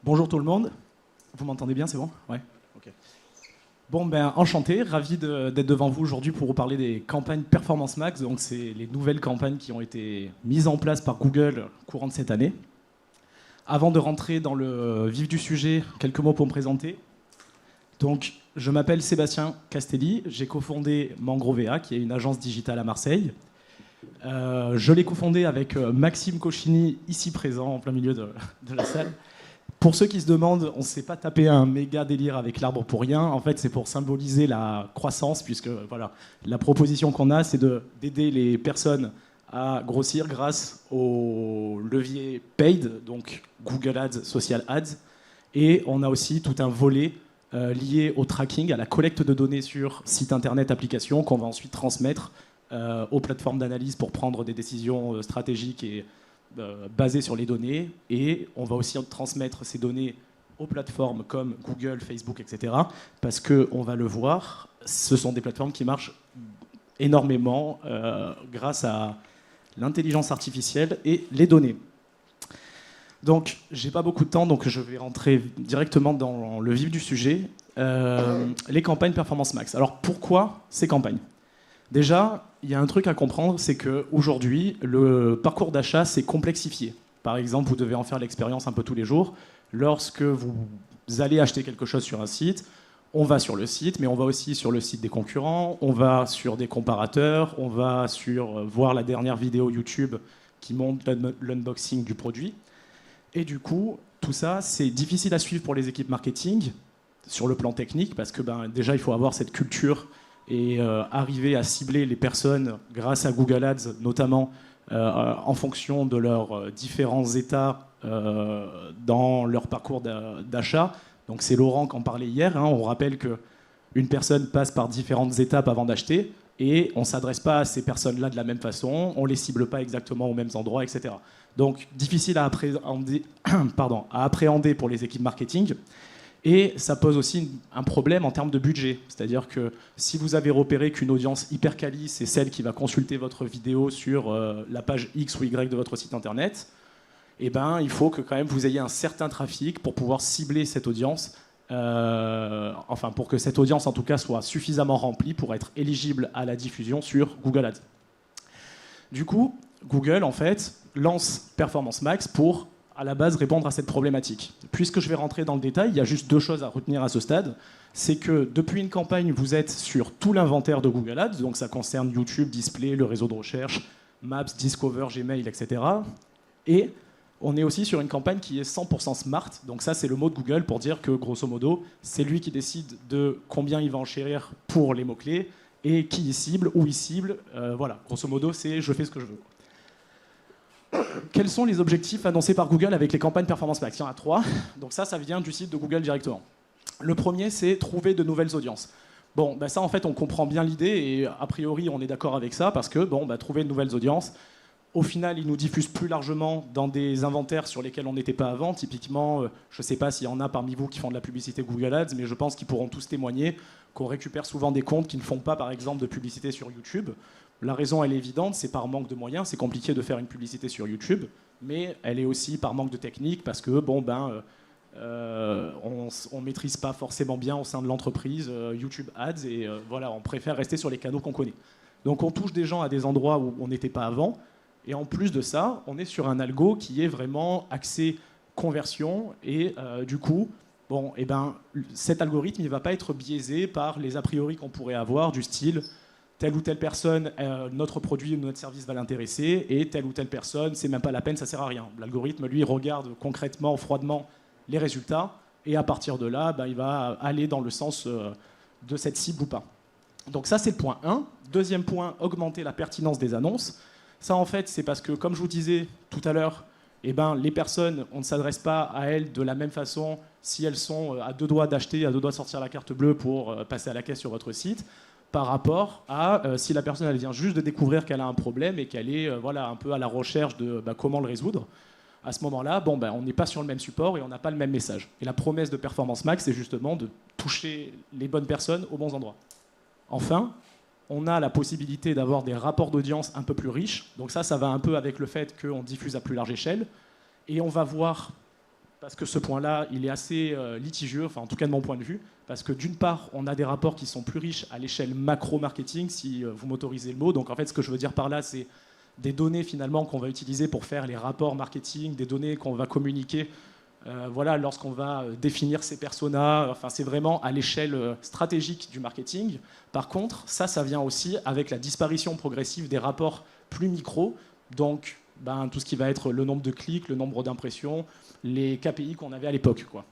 Bonjour tout le monde. Vous m'entendez bien, c'est bon? Ouais. Ok. Bon, ben, enchanté, ravi d'être devant vous aujourd'hui pour vous parler des campagnes Performance Max. Donc, c'est les nouvelles campagnes qui ont été mises en place par Google courant de cette année. Avant de rentrer dans le vif du sujet, quelques mots pour me présenter. Donc, je m'appelle Sébastien Castelli, j'ai cofondé Mangrovea, qui est une agence digitale à Marseille. Je l'ai cofondé avec Maxime Cochini, ici présent, en plein milieu de la salle. Pour ceux qui se demandent, on ne s'est pas tapé un méga délire avec l'arbre pour rien. En fait, c'est pour symboliser la croissance, puisque voilà, la proposition qu'on a, c'est d'aider les personnes à grossir grâce au levier paid, donc Google Ads, Social Ads. Et on a aussi tout un volet lié au tracking, à la collecte de données sur site internet, applications, qu'on va ensuite transmettre aux plateformes d'analyse pour prendre des décisions stratégiques et basées sur les données. Et on va aussi transmettre ces données aux plateformes comme Google, Facebook, etc. Parce qu'on va le voir, ce sont des plateformes qui marchent énormément grâce à l'intelligence artificielle et les données. Donc, j'ai pas beaucoup de temps, donc je vais rentrer directement dans le vif du sujet. Les campagnes Performance Max. Alors, pourquoi ces campagnes ? Déjà, il y a un truc à comprendre, c'est qu'aujourd'hui, le parcours d'achat s'est complexifié. Par exemple, vous devez en faire l'expérience un peu tous les jours. Lorsque vous allez acheter quelque chose sur un site, on va sur le site, mais on va aussi sur le site des concurrents, on va sur des comparateurs, on va sur voir la dernière vidéo YouTube qui montre l'unboxing du produit. Et du coup, tout ça, c'est difficile à suivre pour les équipes marketing sur le plan technique, parce que déjà, il faut avoir cette culture et arriver à cibler les personnes grâce à Google Ads, notamment en fonction de leurs différents états dans leur parcours d'achat. Donc c'est Laurent qui en parlait hier. On rappelle qu'une personne passe par différentes étapes avant d'acheter et on ne s'adresse pas à ces personnes-là de la même façon, on ne les cible pas exactement aux mêmes endroits, etc. Donc difficile à appréhender pour les équipes marketing. Et ça pose aussi un problème en termes de budget. C'est-à-dire que si vous avez repéré qu'une audience hyper quali, c'est celle qui va consulter votre vidéo sur la page X ou Y de votre site internet, eh ben, il faut que quand même vous ayez un certain trafic pour pouvoir cibler cette audience, pour que cette audience en tout cas soit suffisamment remplie pour être éligible à la diffusion sur Google Ads. Du coup, Google en fait lance Performance Max pour à la base répondre à cette problématique. Puisque je vais rentrer dans le détail, il y a juste deux choses à retenir à ce stade. C'est que depuis une campagne, vous êtes sur tout l'inventaire de Google Ads, donc ça concerne YouTube, Display, le réseau de recherche, Maps, Discover, Gmail, etc. Et on est aussi sur une campagne qui est 100% smart, donc ça c'est le mot de Google pour dire que grosso modo, c'est lui qui décide de combien il va enchérir pour les mots-clés et qui il cible, où il cible. Voilà, grosso modo, c'est je fais ce que je veux. Quels sont les objectifs annoncés par Google avec les campagnes Performance Max ? Il y en a 3. Donc ça vient du site de Google directement. Le premier, c'est trouver de nouvelles audiences. Bon, ça, en fait, on comprend bien l'idée et a priori, on est d'accord avec ça parce que, trouver de nouvelles audiences, au final, ils nous diffusent plus largement dans des inventaires sur lesquels on n'était pas avant. Typiquement, je ne sais pas s'il y en a parmi vous qui font de la publicité Google Ads, mais je pense qu'ils pourront tous témoigner qu'on récupère souvent des comptes qui ne font pas, par exemple, de publicité sur YouTube. La raison, elle est évidente, c'est par manque de moyens. C'est compliqué de faire une publicité sur YouTube, mais elle est aussi par manque de technique parce que on ne maîtrise pas forcément bien au sein de l'entreprise YouTube Ads et voilà, on préfère rester sur les canaux qu'on connaît. Donc on touche des gens à des endroits où on n'était pas avant. Et en plus de ça, on est sur un algo qui est vraiment axé conversion et du coup, cet algorithme il va pas être biaisé par les a priori qu'on pourrait avoir du style telle ou telle personne, notre produit ou notre service va l'intéresser, et telle ou telle personne, c'est même pas la peine, ça sert à rien. L'algorithme, lui, regarde concrètement, froidement les résultats, et à partir de là, il va aller dans le sens de cette cible ou pas. Donc ça, c'est le point 1. Deuxième point, augmenter la pertinence des annonces. Ça, en fait, c'est parce que, comme je vous disais tout à l'heure, les personnes, on ne s'adresse pas à elles de la même façon si elles sont à deux doigts d'acheter, à deux doigts de sortir la carte bleue pour passer à la caisse sur votre site, par rapport à si la personne elle vient juste de découvrir qu'elle a un problème et qu'elle est un peu à la recherche de comment le résoudre. À ce moment-là, on n'est pas sur le même support et on n'a pas le même message. Et la promesse de Performance Max, c'est justement de toucher les bonnes personnes aux bons endroits. Enfin, on a la possibilité d'avoir des rapports d'audience un peu plus riches. Donc ça va un peu avec le fait qu'on diffuse à plus large échelle. Et on va voir parce que ce point-là, il est assez litigieux, enfin en tout cas de mon point de vue, parce que d'une part, on a des rapports qui sont plus riches à l'échelle macro-marketing, si vous m'autorisez le mot. Donc en fait, ce que je veux dire par là, c'est des données finalement qu'on va utiliser pour faire les rapports marketing, des données qu'on va communiquer voilà, lorsqu'on va définir ses personas. Enfin, c'est vraiment à l'échelle stratégique du marketing. Par contre, ça vient aussi avec la disparition progressive des rapports plus micro, donc tout ce qui va être le nombre de clics, le nombre d'impressions, les KPI qu'on avait à l'époque, quoi.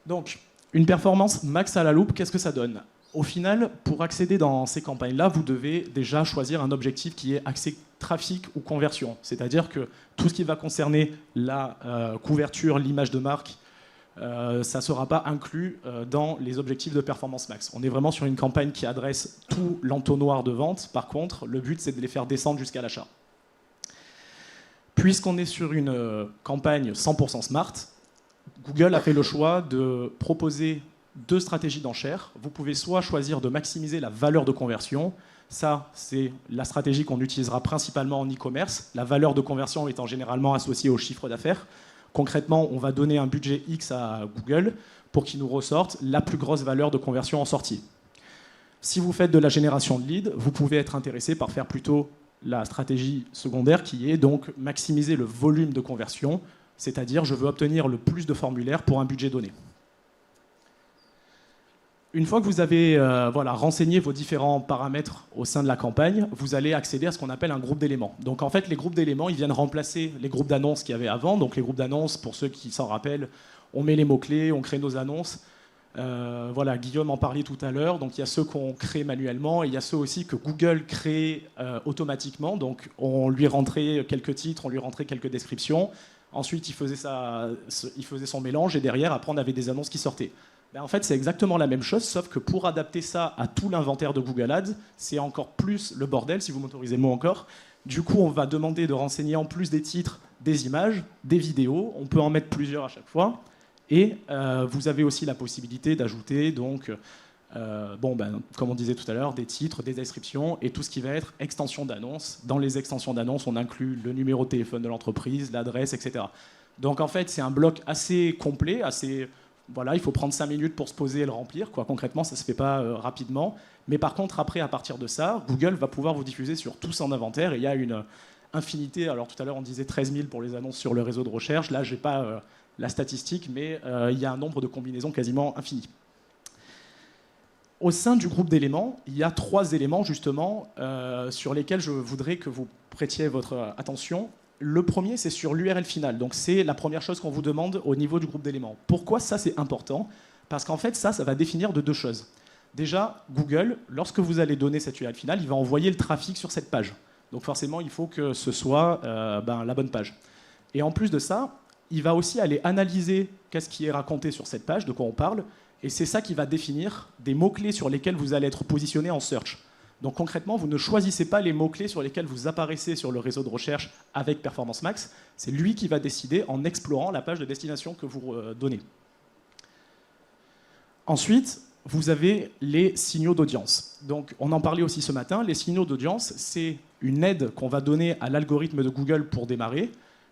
Donc, une performance max à la loupe, qu'est-ce que ça donne? Au final, pour accéder dans ces campagnes-là, vous devez déjà choisir un objectif qui est axé trafic ou conversion. C'est-à-dire que tout ce qui va concerner la couverture, l'image de marque, ça ne sera pas inclus dans les objectifs de performance max. On est vraiment sur une campagne qui adresse tout l'entonnoir de vente. Par contre, le but, c'est de les faire descendre jusqu'à l'achat. Puisqu'on est sur une campagne 100% smart, Google a fait le choix de proposer deux stratégies d'enchères. Vous pouvez soit choisir de maximiser la valeur de conversion. Ça, c'est la stratégie qu'on utilisera principalement en e-commerce. La valeur de conversion étant généralement associée au chiffre d'affaires. Concrètement, on va donner un budget X à Google pour qu'il nous ressorte la plus grosse valeur de conversion en sortie. Si vous faites de la génération de leads, vous pouvez être intéressé par faire plutôt la stratégie secondaire qui est donc maximiser le volume de conversion, c'est-à-dire je veux obtenir le plus de formulaires pour un budget donné. Une fois que vous avez renseigné vos différents paramètres au sein de la campagne, vous allez accéder à ce qu'on appelle un groupe d'éléments. Donc en fait, les groupes d'éléments, ils viennent remplacer les groupes d'annonces qu'il y avait avant. Donc les groupes d'annonces, pour ceux qui s'en rappellent, on met les mots-clés, on crée nos annonces. Guillaume en parlait tout à l'heure. Donc il y a ceux qu'on crée manuellement et il y a ceux aussi que Google crée automatiquement. Donc on lui rentrait quelques titres, on lui rentrait quelques descriptions. Ensuite, il faisait son mélange et derrière, après, on avait des annonces qui sortaient. En fait, c'est exactement la même chose, sauf que pour adapter ça à tout l'inventaire de Google Ads, c'est encore plus le bordel, si vous m'autorisez le mot encore. Du coup, on va demander de renseigner en plus des titres, des images, des vidéos. On peut en mettre plusieurs à chaque fois. Et vous avez aussi la possibilité d'ajouter, donc, comme on disait tout à l'heure, des titres, des descriptions et tout ce qui va être extension d'annonce. Dans les extensions d'annonce, on inclut le numéro de téléphone de l'entreprise, l'adresse, etc. Donc, en fait, c'est un bloc assez complet, assez... Voilà, il faut prendre 5 minutes pour se poser et le remplir. Concrètement, ça ne se fait pas rapidement. Mais par contre, après, à partir de ça, Google va pouvoir vous diffuser sur tout son inventaire. Et il y a une infinité. Alors, tout à l'heure, on disait 13 000 pour les annonces sur le réseau de recherche. Là, je n'ai pas la statistique, mais il y a un nombre de combinaisons quasiment infini. Au sein du groupe d'éléments, il y a 3 éléments, justement, sur lesquels je voudrais que vous prêtiez votre attention. Le premier, c'est sur l'URL finale. Donc, c'est la première chose qu'on vous demande au niveau du groupe d'éléments. Pourquoi ça, c'est important? Parce qu'en fait, ça va définir de 2 choses. Déjà, Google, lorsque vous allez donner cette URL finale, il va envoyer le trafic sur cette page. Donc, forcément, il faut que ce soit la bonne page. Et en plus de ça, il va aussi aller analyser qu'est-ce qui est raconté sur cette page, de quoi on parle. Et c'est ça qui va définir des mots-clés sur lesquels vous allez être positionné en search. Donc concrètement, vous ne choisissez pas les mots-clés sur lesquels vous apparaissez sur le réseau de recherche avec Performance Max. C'est lui qui va décider en explorant la page de destination que vous donnez. Ensuite, vous avez les signaux d'audience. Donc on en parlait aussi ce matin. Les signaux d'audience, c'est une aide qu'on va donner à l'algorithme de Google pour démarrer.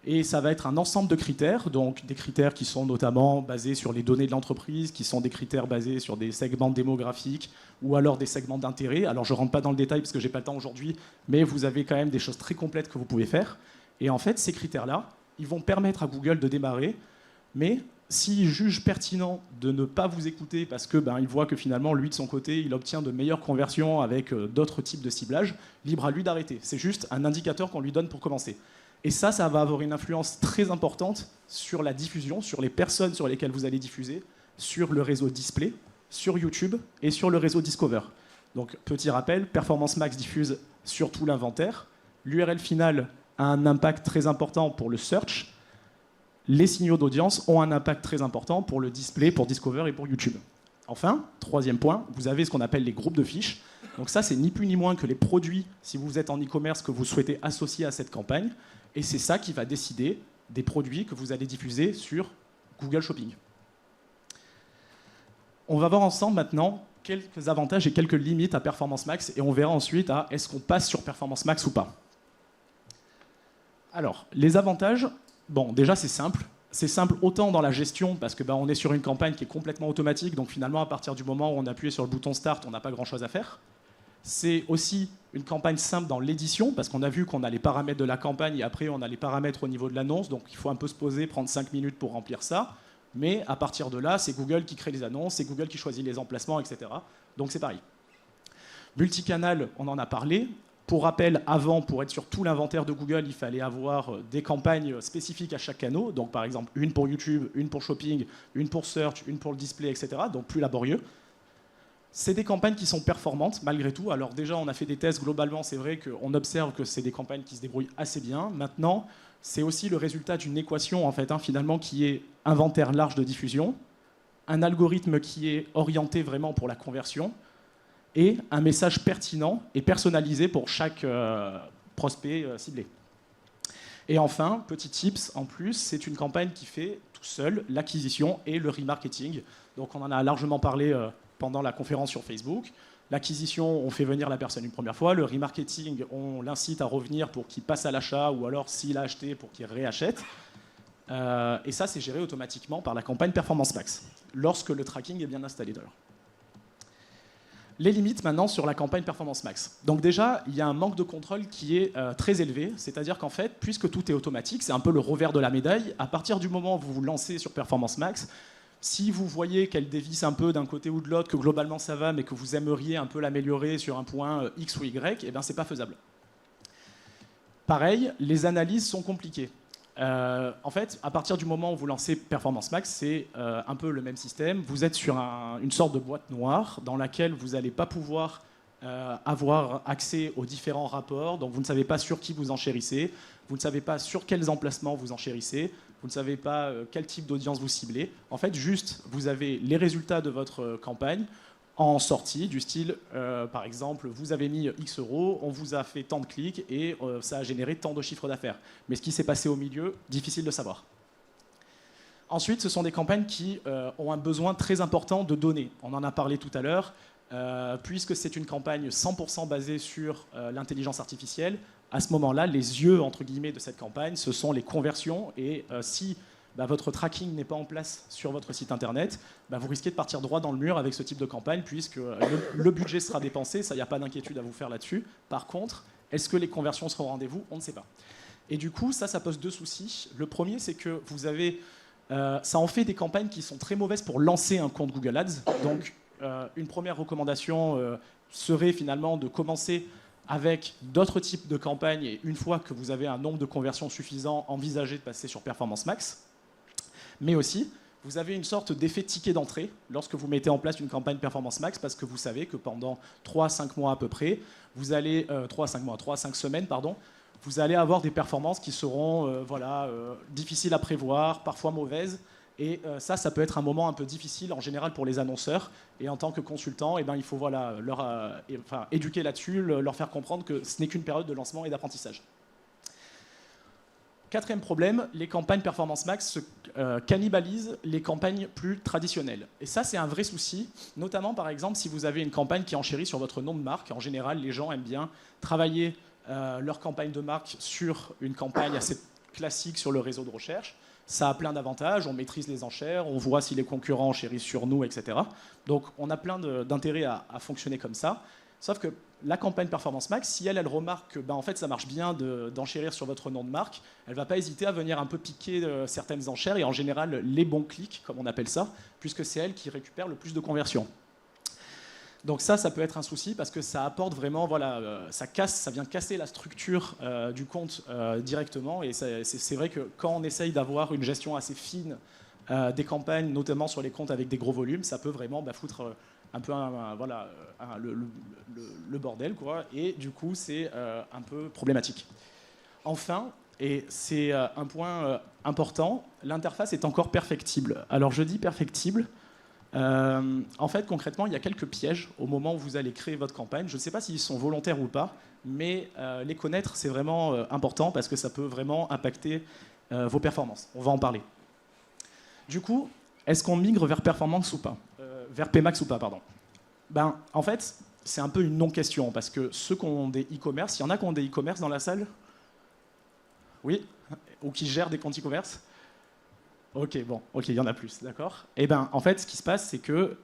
Et ça va être un ensemble de critères, donc des critères qui sont notamment basés sur les données de l'entreprise, qui sont des critères basés sur des segments démographiques ou alors des segments d'intérêt. Alors je ne rentre pas dans le détail parce que je n'ai pas le temps aujourd'hui, mais vous avez quand même des choses très complètes que vous pouvez faire. Et en fait, ces critères-là, ils vont permettre à Google de démarrer, mais s'il juge pertinent de ne pas vous écouter parce que il voit que finalement, lui, de son côté, il obtient de meilleures conversions avec d'autres types de ciblage, libre à lui d'arrêter. C'est juste un indicateur qu'on lui donne pour commencer. Et ça va avoir une influence très importante sur la diffusion, sur les personnes sur lesquelles vous allez diffuser, sur le réseau Display, sur YouTube et sur le réseau Discover. Donc, petit rappel, Performance Max diffuse sur tout l'inventaire. L'URL finale a un impact très important pour le search. Les signaux d'audience ont un impact très important pour le Display, pour Discover et pour YouTube. Enfin, 3e point, vous avez ce qu'on appelle les groupes de fiches. Donc ça, c'est ni plus ni moins que les produits, si vous êtes en e-commerce, que vous souhaitez associer à cette campagne. Et c'est ça qui va décider des produits que vous allez diffuser sur Google Shopping. On va voir ensemble maintenant quelques avantages et quelques limites à Performance Max et on verra ensuite à est-ce qu'on passe sur Performance Max ou pas. Alors, les avantages, déjà c'est simple, C'est simple autant dans la gestion, parce que on est sur une campagne qui est complètement automatique, donc finalement, à partir du moment où on appuie sur le bouton Start, on n'a pas grand-chose à faire. C'est aussi une campagne simple dans l'édition, parce qu'on a vu qu'on a les paramètres de la campagne, et après, on a les paramètres au niveau de l'annonce, donc il faut un peu se poser, prendre 5 minutes pour remplir ça. Mais à partir de là, c'est Google qui crée les annonces, c'est Google qui choisit les emplacements, etc. Donc c'est pareil. Multicanal, on en a parlé. Pour rappel, avant, pour être sur tout l'inventaire de Google, il fallait avoir des campagnes spécifiques à chaque canal. Donc, par exemple, une pour YouTube, une pour Shopping, une pour Search, une pour le display, etc. Donc, plus laborieux. C'est des campagnes qui sont performantes, malgré tout. Alors, déjà, on a fait des tests. Globalement, c'est vrai qu'on observe que c'est des campagnes qui se débrouillent assez bien. Maintenant, c'est aussi le résultat d'une équation, en fait, finalement, qui est inventaire large de diffusion, un algorithme qui est orienté vraiment pour la conversion, et un message pertinent et personnalisé pour chaque prospect ciblé. Et enfin, petit tips en plus, c'est une campagne qui fait tout seul l'acquisition et le remarketing. Donc on en a largement parlé pendant la conférence sur Facebook. L'acquisition, on fait venir la personne une première fois. Le remarketing, on l'incite à revenir pour qu'il passe à l'achat ou alors s'il a acheté pour qu'il réachète. Et ça, c'est géré automatiquement par la campagne Performance Max, lorsque le tracking est bien installé d'ailleurs. Les limites maintenant sur la campagne Performance Max. Donc déjà, il y a un manque de contrôle qui est très élevé, c'est-à-dire qu'en fait, puisque tout est automatique, c'est un peu le revers de la médaille, à partir du moment où vous vous lancez sur Performance Max, si vous voyez qu'elle dévisse un peu d'un côté ou de l'autre, que globalement ça va, mais que vous aimeriez un peu l'améliorer sur un point X ou Y, eh bien c'est pas faisable. Pareil, les analyses sont compliquées. En fait, à partir du moment où vous lancez Performance Max, c'est un peu le même système. Vous êtes sur une sorte de boîte noire dans laquelle vous n'allez pas pouvoir avoir accès aux différents rapports. Donc vous ne savez pas sur qui vous enchérissez, vous ne savez pas sur quels emplacements vous enchérissez, vous ne savez pas quel type d'audience vous ciblez. En fait, juste, vous avez les résultats de votre campagne en sortie, du style, par exemple, vous avez mis X euros, on vous a fait tant de clics et ça a généré tant de chiffres d'affaires. Mais ce qui s'est passé au milieu, difficile de savoir. Ensuite, ce sont des campagnes qui ont un besoin très important de données. On en a parlé tout à l'heure. Puisque c'est une campagne 100% basée sur l'intelligence artificielle, à ce moment-là, les yeux, entre guillemets, de cette campagne, ce sont les conversions. Et si votre tracking n'est pas en place sur votre site internet, vous risquez de partir droit dans le mur avec ce type de campagne, puisque le budget sera dépensé, ça, il n'y a pas d'inquiétude à vous faire là-dessus. Par contre, est-ce que les conversions seront au rendez-vous? On ne sait pas. Et du coup, ça pose deux soucis. Le premier, c'est que vous avez... ça en fait des campagnes qui sont très mauvaises pour lancer un compte Google Ads. Donc, une première recommandation serait finalement de commencer avec d'autres types de campagnes et une fois que vous avez un nombre de conversions suffisant, envisagez de passer sur Performance Max. Mais aussi, vous avez une sorte d'effet ticket d'entrée lorsque vous mettez en place une campagne Performance Max parce que vous savez que pendant 3 à 5 mois à peu près, vous allez 3 à 5 semaines, pardon, vous allez avoir des performances qui seront difficiles à prévoir, parfois mauvaises. Et ça peut être un moment un peu difficile en général pour les annonceurs. Et en tant que consultant, il faut leur éduquer là-dessus, leur faire comprendre que ce n'est qu'une période de lancement et d'apprentissage. Quatrième problème, les campagnes Performance Max cannibalisent les campagnes plus traditionnelles. Et ça, c'est un vrai souci, notamment par exemple si vous avez une campagne qui enchérit sur votre nom de marque. En général, les gens aiment bien travailler leur campagne de marque sur une campagne assez classique sur le réseau de recherche. Ça a plein d'avantages, on maîtrise les enchères, on voit si les concurrents enchérissent sur nous, etc. Donc on a plein d'intérêt à fonctionner comme ça. Sauf que la campagne Performance Max, si elle remarque que en fait, ça marche bien d'enchérir sur votre nom de marque, elle ne va pas hésiter à venir un peu piquer certaines enchères et en général les bons clics, comme on appelle ça, puisque c'est elle qui récupère le plus de conversions. Donc ça peut être un souci parce que ça apporte vraiment, ça vient casser la structure du compte directement. Et c'est vrai que quand on essaye d'avoir une gestion assez fine des campagnes, notamment sur les comptes avec des gros volumes, ça peut vraiment foutre un peu le bordel, quoi. Et du coup, c'est un peu problématique. Enfin, et c'est un point important, l'interface est encore perfectible. Alors je dis perfectible. En fait, concrètement, il y a quelques pièges au moment où vous allez créer votre campagne. Je ne sais pas s'ils sont volontaires ou pas, mais les connaître, c'est vraiment important parce que ça peut vraiment impacter vos performances. On va en parler. Du coup, est-ce qu'on migre vers Performance ou pas vers PMax ou pas, pardon. En fait, c'est un peu une non-question parce que ceux qui ont des e-commerce, il y en a qui ont des e-commerce dans la salle? Oui? Ou qui gèrent des comptes e-commerce? Ok, bon, ok, il y en a plus, d'accord. Eh bien, en fait, ce qui se passe, c'est que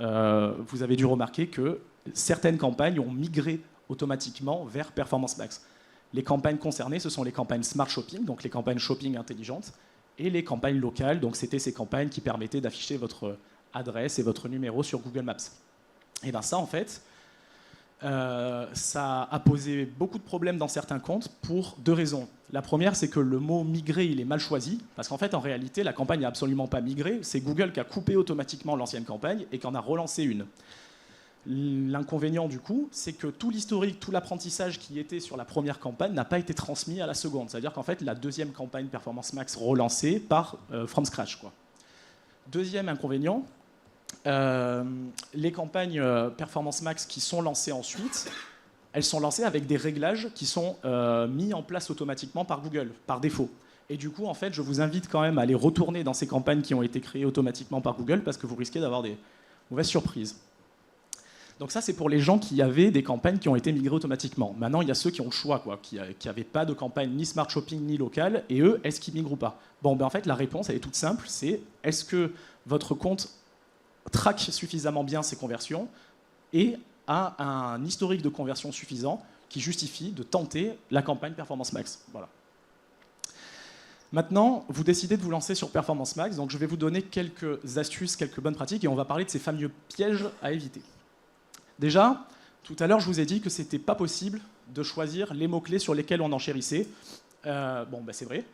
vous avez dû remarquer que certaines campagnes ont migré automatiquement vers Performance Max. Les campagnes concernées, ce sont les campagnes Smart Shopping, donc les campagnes shopping intelligentes, et les campagnes locales, donc c'était ces campagnes qui permettaient d'afficher votre adresse et votre numéro sur Google Maps. Et bien ça, en fait, ça a posé beaucoup de problèmes dans certains comptes pour deux raisons. La première, c'est que le mot migrer, il est mal choisi, parce qu'en fait, en réalité, la campagne n'a absolument pas migré, c'est Google qui a coupé automatiquement l'ancienne campagne et qui en a relancé une. L'inconvénient, du coup, c'est que tout l'historique, tout l'apprentissage qui était sur la première campagne n'a pas été transmis à la seconde. C'est-à-dire qu'en fait, la deuxième campagne Performance Max relancée part from scratch, quoi. Deuxième inconvénient, les campagnes Performance Max qui sont lancées ensuite, elles sont lancées avec des réglages qui sont mis en place automatiquement par Google, par défaut. Et du coup, en fait, je vous invite quand même à aller retourner dans ces campagnes qui ont été créées automatiquement par Google parce que vous risquez d'avoir des mauvaises surprises. Donc ça, c'est pour les gens qui avaient des campagnes qui ont été migrées automatiquement. Maintenant, il y a ceux qui ont le choix, quoi, qui n'avaient pas de campagne ni Smart Shopping ni locale, et eux, est-ce qu'ils migrent ou pas? Bon, ben en fait, la réponse, elle est toute simple, c'est est-ce que votre compte traque suffisamment bien ses conversions et a un historique de conversion suffisant qui justifie de tenter la campagne Performance Max. Voilà. Maintenant, vous décidez de vous lancer sur Performance Max, donc je vais vous donner quelques astuces, quelques bonnes pratiques, et on va parler de ces fameux pièges à éviter. Déjà, tout à l'heure, je vous ai dit que ce n'était pas possible de choisir les mots-clés sur lesquels on enchérissait. Bon, ben c'est vrai.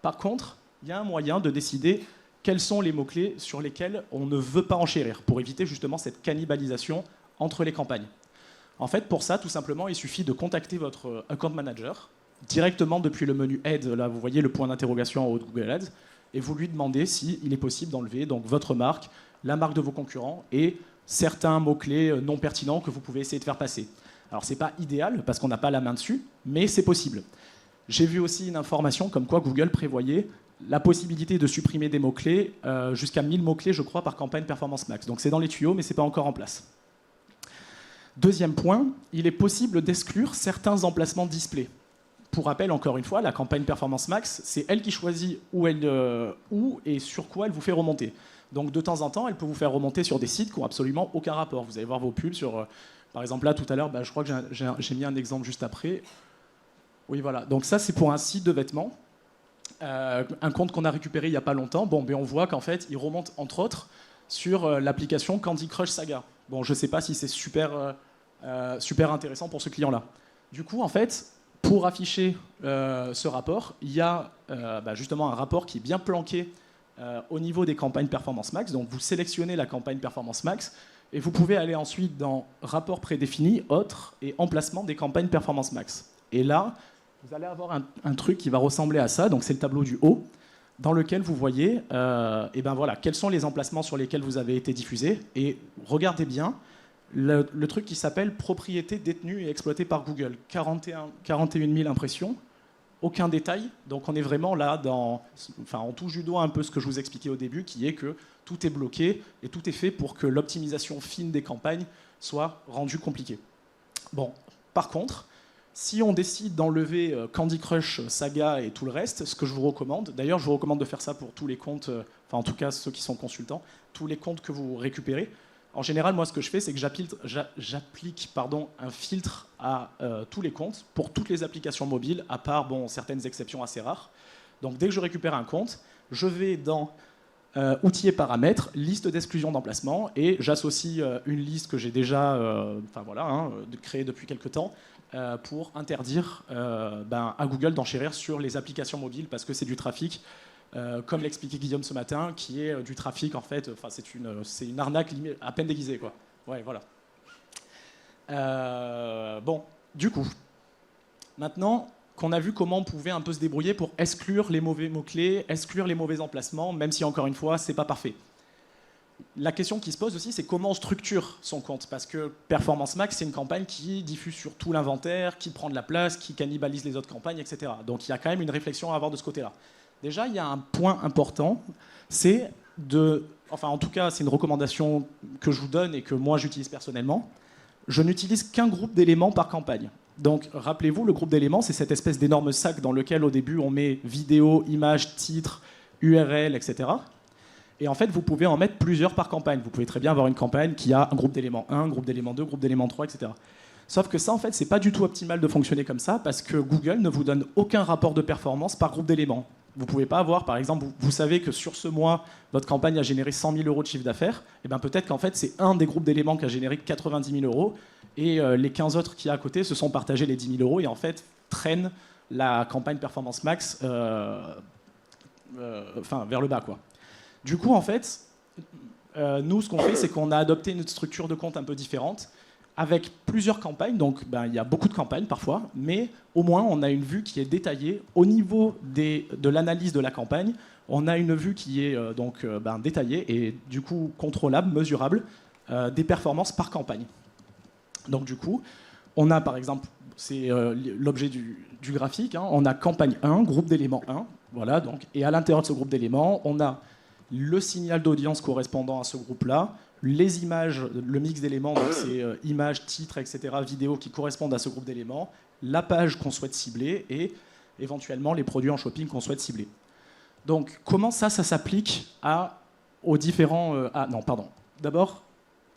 Par contre, il y a un moyen de décider quels sont les mots-clés sur lesquels on ne veut pas enchérir, pour éviter justement cette cannibalisation entre les campagnes. En fait, pour ça, tout simplement, il suffit de contacter votre account manager directement depuis le menu Aide. Là, vous voyez le point d'interrogation en haut de Google Ads, et vous lui demandez s'il est possible d'enlever donc votre marque, la marque de vos concurrents et certains mots-clés non pertinents que vous pouvez essayer de faire passer. Alors, ce n'est pas idéal, parce qu'on n'a pas la main dessus, mais c'est possible. J'ai vu aussi une information comme quoi Google prévoyait la possibilité de supprimer des mots-clés, jusqu'à 1000 mots-clés, je crois, par campagne Performance Max. Donc c'est dans les tuyaux, mais ce n'est pas encore en place. Deuxième point, il est possible d'exclure certains emplacements display. Pour rappel, encore une fois, la campagne Performance Max, c'est elle qui choisit où et sur quoi elle vous fait remonter. Donc de temps en temps, elle peut vous faire remonter sur des sites qui n'ont absolument aucun rapport. Vous allez voir vos pubs sur... par exemple, là, tout à l'heure, je crois que j'ai mis un exemple juste après. Oui, voilà. Donc ça, c'est pour un site de vêtements. Un compte qu'on a récupéré il n'y a pas longtemps. Bon, on voit qu'en fait, il remonte, entre autres, sur l'application Candy Crush Saga. Bon, je ne sais pas si c'est super intéressant pour ce client-là. Du coup, en fait, pour afficher ce rapport, il y a justement un rapport qui est bien planqué au niveau des campagnes Performance Max. Donc vous sélectionnez la campagne Performance Max et vous pouvez aller ensuite dans Rapport prédéfini, Autres et Emplacement des campagnes Performance Max. Et là, vous allez avoir un truc qui va ressembler à ça. Donc c'est le tableau du haut dans lequel vous voyez quels sont les emplacements sur lesquels vous avez été diffusé. Et regardez bien le truc qui s'appelle propriété détenue et exploitée par Google. 41 000 impressions. Aucun détail, donc on est vraiment là on touche du doigt un peu ce que je vous expliquais au début, qui est que tout est bloqué et tout est fait pour que l'optimisation fine des campagnes soit rendue compliquée. Bon, par contre, si on décide d'enlever Candy Crush, Saga et tout le reste, ce que je vous recommande, d'ailleurs je vous recommande de faire ça pour tous les comptes, en tout cas ceux qui sont consultants, tous les comptes que vous récupérez. En général, moi, ce que je fais, c'est que j'applique un filtre à tous les comptes pour toutes les applications mobiles, à part certaines exceptions assez rares. Donc, dès que je récupère un compte, je vais dans Outils et paramètres, liste d'exclusion d'emplacement, et j'associe une liste que j'ai déjà créée depuis quelques temps pour interdire à Google d'enchérir sur les applications mobiles parce que c'est du trafic. Comme l'expliquait Guillaume ce matin, qui est du trafic en fait, c'est une arnaque à peine déguisée quoi. Ouais, voilà. Du coup, maintenant qu'on a vu comment on pouvait un peu se débrouiller pour exclure les mauvais mots-clés, exclure les mauvais emplacements, même si encore une fois, c'est pas parfait. La question qui se pose aussi, c'est comment on structure son compte, parce que Performance Max, c'est une campagne qui diffuse sur tout l'inventaire, qui prend de la place, qui cannibalise les autres campagnes, etc. Donc il y a quand même une réflexion à avoir de ce côté-là. Déjà, il y a un point important, c'est en tout cas, c'est une recommandation que je vous donne et que moi j'utilise personnellement. Je n'utilise qu'un groupe d'éléments par campagne. Donc, rappelez-vous, le groupe d'éléments, c'est cette espèce d'énorme sac dans lequel, au début, on met vidéo, images, titres, URL, etc. Et en fait, vous pouvez en mettre plusieurs par campagne. Vous pouvez très bien avoir une campagne qui a un groupe d'éléments 1, un groupe d'éléments 2, groupe d'éléments 3, etc. Sauf que ça, en fait, c'est pas du tout optimal de fonctionner comme ça parce que Google ne vous donne aucun rapport de performance par groupe d'éléments. Vous pouvez pas avoir, par exemple, vous savez que sur ce mois, votre campagne a généré 100 000 euros de chiffre d'affaires. Et bien peut-être qu'en fait, c'est un des groupes d'éléments qui a généré 90 000 euros et les 15 autres qui y a à côté se sont partagés les 10 000 euros et en fait traînent la campagne Performance Max vers le bas, quoi. Du coup, en fait, nous, ce qu'on fait, c'est qu'on a adopté une structure de compte un peu différente, avec plusieurs campagnes. Donc, il y a beaucoup de campagnes parfois, mais au moins, on a une vue qui est détaillée. Au niveau de l'analyse de la campagne, on a une vue qui est détaillée et du coup contrôlable, mesurable, des performances par campagne. Donc, du coup, on a par exemple, c'est l'objet du graphique, hein, on a campagne 1, groupe d'éléments 1, voilà, donc, et à l'intérieur de ce groupe d'éléments, on a le signal d'audience correspondant à ce groupe-là, les images, le mix d'éléments, donc c'est images, titres, etc., vidéos qui correspondent à ce groupe d'éléments, la page qu'on souhaite cibler et éventuellement les produits en shopping qu'on souhaite cibler. Donc comment ça s'applique aux différents... D'abord,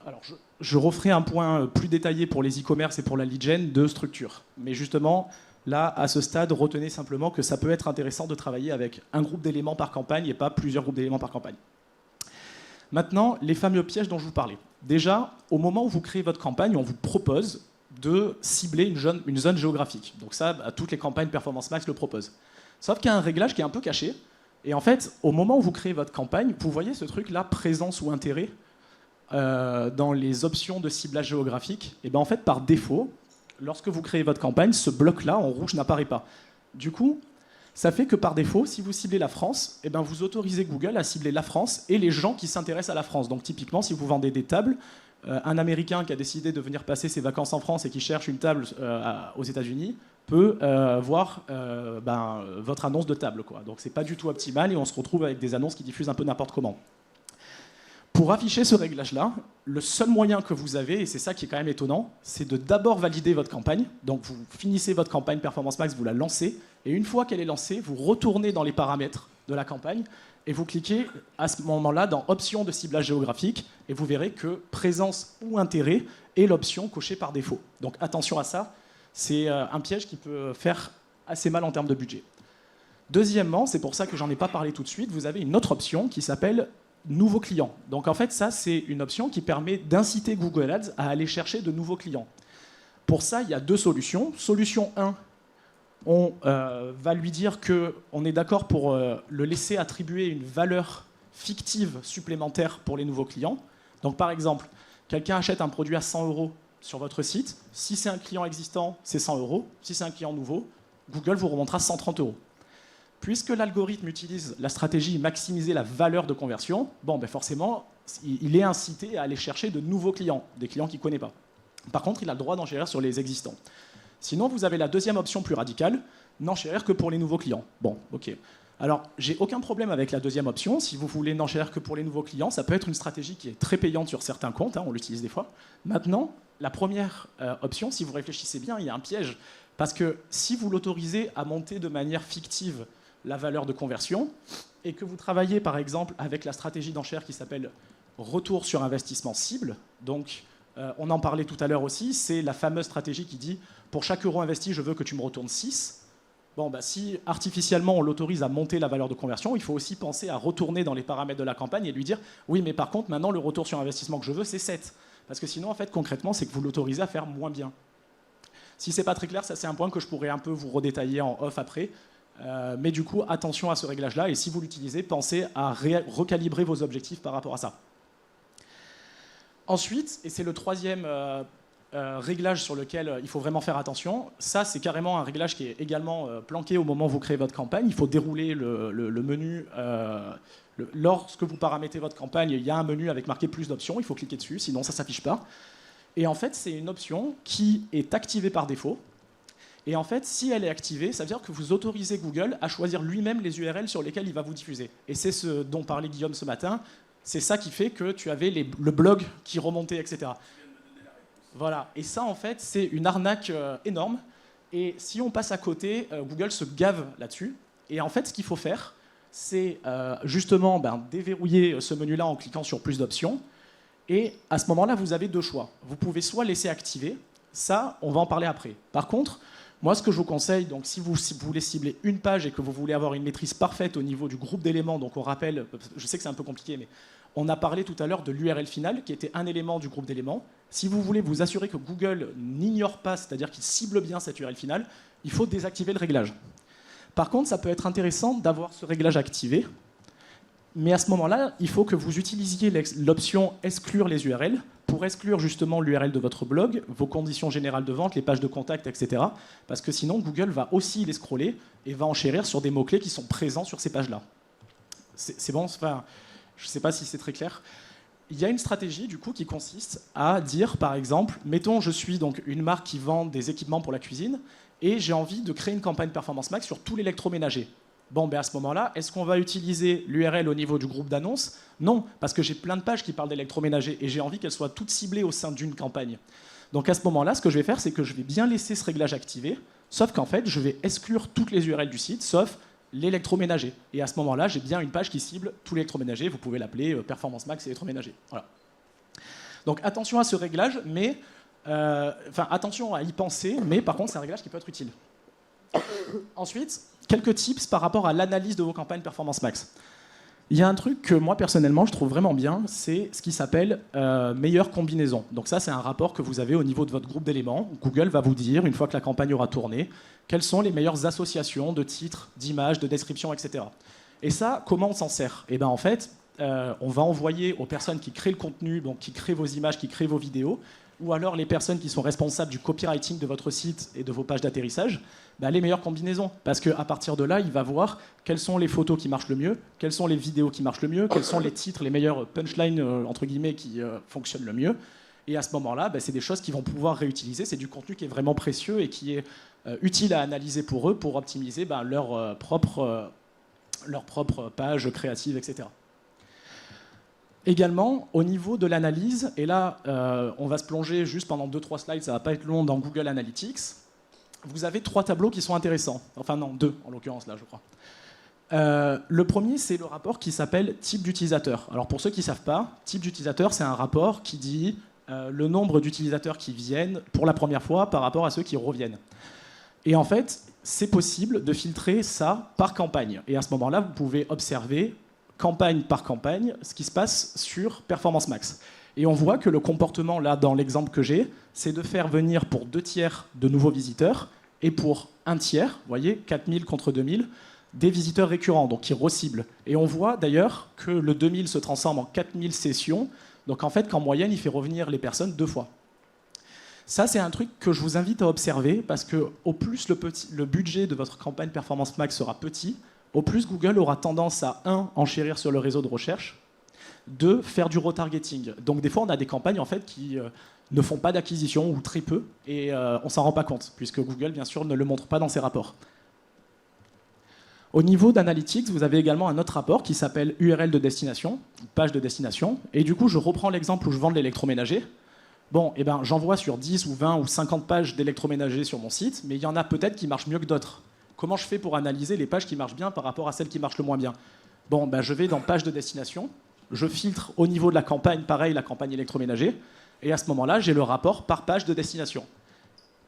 alors je referai un point plus détaillé pour les e-commerce et pour la lead gen de structure. Mais justement, là, à ce stade, retenez simplement que ça peut être intéressant de travailler avec un groupe d'éléments par campagne et pas plusieurs groupes d'éléments par campagne. Maintenant, les fameux pièges dont je vous parlais. Déjà, au moment où vous créez votre campagne, on vous propose de cibler une zone géographique. Donc ça, toutes les campagnes Performance Max le proposent. Sauf qu'il y a un réglage qui est un peu caché. Et en fait, au moment où vous créez votre campagne, vous voyez ce truc-là, présence ou intérêt, dans les options de ciblage géographique. Et bien en fait, par défaut, lorsque vous créez votre campagne, ce bloc-là en rouge n'apparaît pas. Du coup, ça fait que par défaut, si vous ciblez la France, eh ben vous autorisez Google à cibler la France et les gens qui s'intéressent à la France. Donc typiquement, si vous vendez des tables, un Américain qui a décidé de venir passer ses vacances en France et qui cherche une table aux États-Unis peut voir votre annonce de table, quoi. Donc c'est pas du tout optimal et on se retrouve avec des annonces qui diffusent un peu n'importe comment. Pour afficher ce réglage-là, le seul moyen que vous avez, et c'est ça qui est quand même étonnant, c'est de d'abord valider votre campagne. Donc vous finissez votre campagne Performance Max, vous la lancez, et une fois qu'elle est lancée, vous retournez dans les paramètres de la campagne, et vous cliquez à ce moment-là dans Options de ciblage géographique, et vous verrez que présence ou intérêt est l'option cochée par défaut. Donc attention à ça, c'est un piège qui peut faire assez mal en termes de budget. Deuxièmement, c'est pour ça que j'en ai pas parlé tout de suite, vous avez une autre option qui s'appelle nouveaux clients. Donc en fait, ça, c'est une option qui permet d'inciter Google Ads à aller chercher de nouveaux clients. Pour ça, il y a deux solutions. Solution 1, on va lui dire qu'on est d'accord pour le laisser attribuer une valeur fictive supplémentaire pour les nouveaux clients. Donc par exemple, quelqu'un achète un produit à 100 euros sur votre site. Si c'est un client existant, c'est 100 euros. Si c'est un client nouveau, Google vous remontera 130 euros. Puisque l'algorithme utilise la stratégie maximiser la valeur de conversion, forcément, il est incité à aller chercher de nouveaux clients, des clients qu'il ne connaît pas. Par contre, il a le droit d'enchérir sur les existants. Sinon, vous avez la deuxième option plus radicale, n'enchérir que pour les nouveaux clients. Bon, ok. Alors, j'ai aucun problème avec la deuxième option. Si vous voulez n'enchérir que pour les nouveaux clients, ça peut être une stratégie qui est très payante sur certains comptes, hein, on l'utilise des fois. Maintenant, la première option, si vous réfléchissez bien, il y a un piège. Parce que si vous l'autorisez à monter de manière fictive la valeur de conversion, et que vous travaillez par exemple avec la stratégie d'enchère qui s'appelle retour sur investissement cible, donc on en parlait tout à l'heure aussi, c'est la fameuse stratégie qui dit pour chaque euro investi, je veux que tu me retournes 6. Si artificiellement on l'autorise à monter la valeur de conversion, il faut aussi penser à retourner dans les paramètres de la campagne et lui dire oui, mais par contre maintenant le retour sur investissement que je veux c'est 7. Parce que sinon en fait concrètement c'est que vous l'autorisez à faire moins bien. Si c'est pas très clair, ça c'est un point que je pourrais un peu vous redétailler en off après. Mais du coup, attention à ce réglage-là, et si vous l'utilisez, pensez à recalibrer vos objectifs par rapport à ça. Ensuite, et c'est le troisième réglage sur lequel il faut vraiment faire attention, ça c'est carrément un réglage qui est également planqué au moment où vous créez votre campagne. Il faut dérouler le menu. Lorsque vous paramétrez votre campagne, il y a un menu avec marqué plus d'options, il faut cliquer dessus, sinon ça ne s'affiche pas. Et en fait, c'est une option qui est activée par défaut. Et en fait, si elle est activée, ça veut dire que vous autorisez Google à choisir lui-même les URL sur lesquelles il va vous diffuser. Et c'est ce dont parlait Guillaume ce matin. C'est ça qui fait que tu avais le blog qui remontait, etc. Voilà. Et ça, en fait, c'est une arnaque énorme. Et si on passe à côté, Google se gave là-dessus. Et en fait, ce qu'il faut faire, c'est justement déverrouiller ce menu-là en cliquant sur plus d'options. Et à ce moment-là, vous avez deux choix. Vous pouvez soit laisser activer, ça, on va en parler après. Par contre, moi, ce que je vous conseille, donc si vous voulez cibler une page et que vous voulez avoir une maîtrise parfaite au niveau du groupe d'éléments, donc on rappelle, je sais que c'est un peu compliqué, mais on a parlé tout à l'heure de l'URL finale, qui était un élément du groupe d'éléments. Si vous voulez vous assurer que Google n'ignore pas, c'est-à-dire qu'il cible bien cette URL finale, il faut désactiver le réglage. Par contre, ça peut être intéressant d'avoir ce réglage activé, mais à ce moment-là, il faut que vous utilisiez l'option « Exclure les URL » pour exclure justement l'URL de votre blog, vos conditions générales de vente, les pages de contact, etc. Parce que sinon, Google va aussi les scroller et va enchérir sur des mots-clés qui sont présents sur ces pages-là. C'est bon, enfin, je ne sais pas si c'est très clair. Il y a une stratégie du coup qui consiste à dire, par exemple, mettons, je suis donc une marque qui vend des équipements pour la cuisine et j'ai envie de créer une campagne Performance Max sur tout l'électroménager. Bon, à ce moment-là, est-ce qu'on va utiliser l'URL au niveau du groupe d'annonces? Non, parce que j'ai plein de pages qui parlent d'électroménager et j'ai envie qu'elles soient toutes ciblées au sein d'une campagne. Donc à ce moment-là, ce que je vais faire, c'est que je vais bien laisser ce réglage activé, sauf qu'en fait, je vais exclure toutes les URL du site, sauf l'électroménager. Et à ce moment-là, j'ai bien une page qui cible tout l'électroménager. Vous pouvez l'appeler Performance Max électroménager. Voilà. Donc attention à ce réglage, mais attention à y penser, mais par contre, c'est un réglage qui peut être utile. Ensuite, quelques tips par rapport à l'analyse de vos campagnes Performance Max. Il y a un truc que moi, personnellement, je trouve vraiment bien, c'est ce qui s'appelle meilleure combinaison. Donc ça, c'est un rapport que vous avez au niveau de votre groupe d'éléments. Google va vous dire, une fois que la campagne aura tourné, quelles sont les meilleures associations de titres, d'images, de descriptions, etc. Et ça, comment on s'en sert? Eh bien, en fait, on va envoyer aux personnes qui créent le contenu, donc qui créent vos images, qui créent vos vidéos, ou alors les personnes qui sont responsables du copywriting de votre site et de vos pages d'atterrissage, les meilleures combinaisons. Parce qu'à partir de là, il va voir quelles sont les photos qui marchent le mieux, quelles sont les vidéos qui marchent le mieux, quels sont les titres, les meilleurs punchlines, entre guillemets, qui fonctionnent le mieux. Et à ce moment-là, c'est des choses qu'ils vont pouvoir réutiliser. C'est du contenu qui est vraiment précieux et qui est utile à analyser pour eux, pour optimiser leur propre page créative, etc. Également, au niveau de l'analyse, et là, on va se plonger juste pendant 2-3 slides, ça ne va pas être long, dans Google Analytics. Vous avez 3 tableaux qui sont intéressants. Enfin non, 2 en l'occurrence, là, je crois. Le premier, c'est le rapport qui s'appelle type d'utilisateur. Alors pour ceux qui ne savent pas, type d'utilisateur, c'est un rapport qui dit le nombre d'utilisateurs qui viennent pour la première fois par rapport à ceux qui reviennent. Et en fait, c'est possible de filtrer ça par campagne. Et à ce moment-là, vous pouvez observer campagne par campagne, ce qui se passe sur Performance Max. Et on voit que le comportement, là, dans l'exemple que j'ai, c'est de faire venir pour 2 tiers de nouveaux visiteurs et pour 1 tiers, vous voyez, 4000 contre 2000, des visiteurs récurrents, donc qui reciblent. Et on voit d'ailleurs que le 2000 se transforme en 4000 sessions, donc en fait qu'en moyenne, il fait revenir les personnes 2 fois. Ça, c'est un truc que je vous invite à observer, parce que au plus le budget de votre campagne Performance Max sera petit, au plus Google aura tendance à 1. Enchérir sur le réseau de recherche, 2. Faire du retargeting. Donc des fois, on a des campagnes en fait qui ne font pas d'acquisition ou très peu, et on s'en rend pas compte, puisque Google, bien sûr, ne le montre pas dans ses rapports. Au niveau d'Analytics, vous avez également un autre rapport qui s'appelle URL de destination, page de destination, et du coup, je reprends l'exemple où je vends de l'électroménager. Bon, j'envoie sur 10 ou 20 ou 50 pages d'électroménager sur mon site, mais il y en a peut-être qui marchent mieux que d'autres. Comment je fais pour analyser les pages qui marchent bien par rapport à celles qui marchent le moins bien? Bon, je vais dans page de destination, je filtre au niveau de la campagne, pareil, la campagne électroménager, et à ce moment-là, j'ai le rapport par page de destination.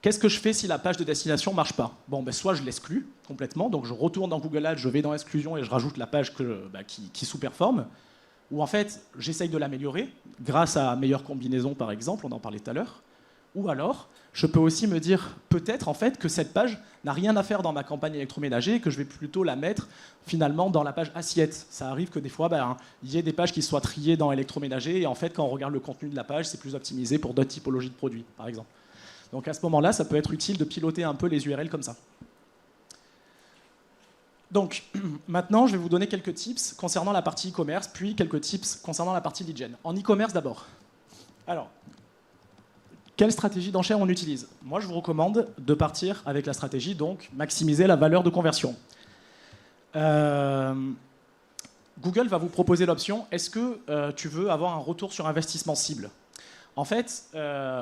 Qu'est-ce que je fais si la page de destination ne marche pas? Bon, soit je l'exclus complètement, donc je retourne dans Google Ads, je vais dans exclusion et je rajoute la page qui sous-performe, ou en fait, j'essaye de l'améliorer grâce à meilleure combinaison, par exemple, on en parlait tout à l'heure. Ou alors, je peux aussi me dire peut-être en fait que cette page n'a rien à faire dans ma campagne électroménager et que je vais plutôt la mettre finalement dans la page assiette. Ça arrive que des fois, il y ait des pages qui soient triées dans électroménager et en fait, quand on regarde le contenu de la page, c'est plus optimisé pour d'autres typologies de produits, par exemple. Donc à ce moment-là, ça peut être utile de piloter un peu les URL comme ça. Donc maintenant, je vais vous donner quelques tips concernant la partie e-commerce, puis quelques tips concernant la partie lead gen. En e-commerce d'abord. Alors, quelle stratégie d'enchère on utilise? Moi, je vous recommande de partir avec la stratégie, donc maximiser la valeur de conversion. Google va vous proposer l'option « Est-ce que tu veux avoir un retour sur investissement cible ?» En fait,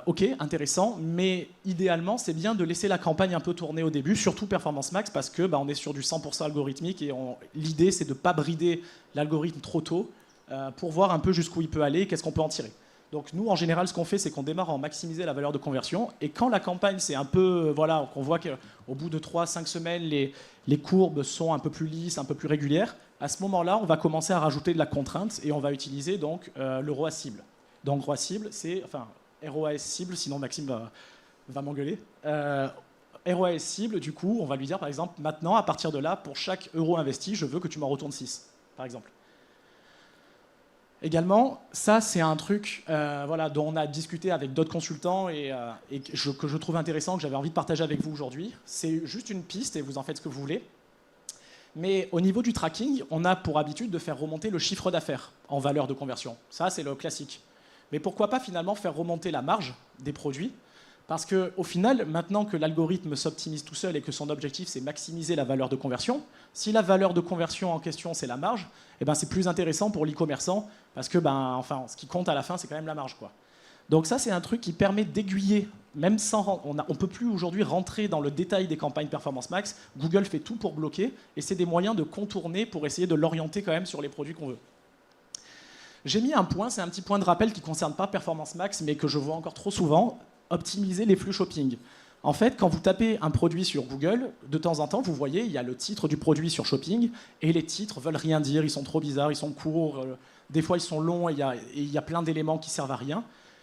ok, intéressant, mais idéalement, c'est bien de laisser la campagne un peu tourner au début, surtout Performance Max, parce que on est sur du 100% algorithmique et l'idée, c'est de ne pas brider l'algorithme trop tôt pour voir un peu jusqu'où il peut aller et qu'est-ce qu'on peut en tirer. Donc nous, en général, ce qu'on fait, c'est qu'on démarre en maximiser la valeur de conversion, et quand la campagne, c'est un peu, voilà, qu'on voit qu'au bout de 3-5 semaines, les courbes sont un peu plus lisses, un peu plus régulières, à ce moment-là, on va commencer à rajouter de la contrainte et on va utiliser donc le ROAS cible. Donc ROAS cible, c'est, enfin, ROAS cible, sinon Maxime va m'engueuler. ROAS cible, du coup, on va lui dire par exemple, maintenant, à partir de là, pour chaque euro investi, je veux que tu m'en retournes 6, par exemple. Également, ça c'est un truc voilà, dont on a discuté avec d'autres consultants et que je trouve intéressant, que j'avais envie de partager avec vous aujourd'hui. C'est juste une piste et vous en faites ce que vous voulez. Mais au niveau du tracking, on a pour habitude de faire remonter le chiffre d'affaires en valeur de conversion. Ça, c'est le classique. Mais pourquoi pas finalement faire remonter la marge des produits? Parce qu'au final, maintenant que l'algorithme s'optimise tout seul et que son objectif c'est maximiser la valeur de conversion, si la valeur de conversion en question c'est la marge, eh ben, c'est plus intéressant pour l'e-commerçant parce que enfin, ce qui compte à la fin c'est quand même la marge, quoi. Donc ça c'est un truc qui permet d'aiguiller, même sans on ne peut plus aujourd'hui rentrer dans le détail des campagnes Performance Max. Google fait tout pour bloquer et c'est des moyens de contourner pour essayer de l'orienter quand même sur les produits qu'on veut. J'ai mis un point, c'est un petit point de rappel qui ne concerne pas Performance Max, mais que je vois encore trop souvent, optimiser les flux shopping. En fait, quand vous tapez un produit sur Google, de temps en temps, vous voyez, il y a le titre du produit sur Shopping, et les titres veulent rien dire, ils sont trop bizarres, ils sont courts, des fois ils sont longs, et il y a plein d'éléments qui servent à rien.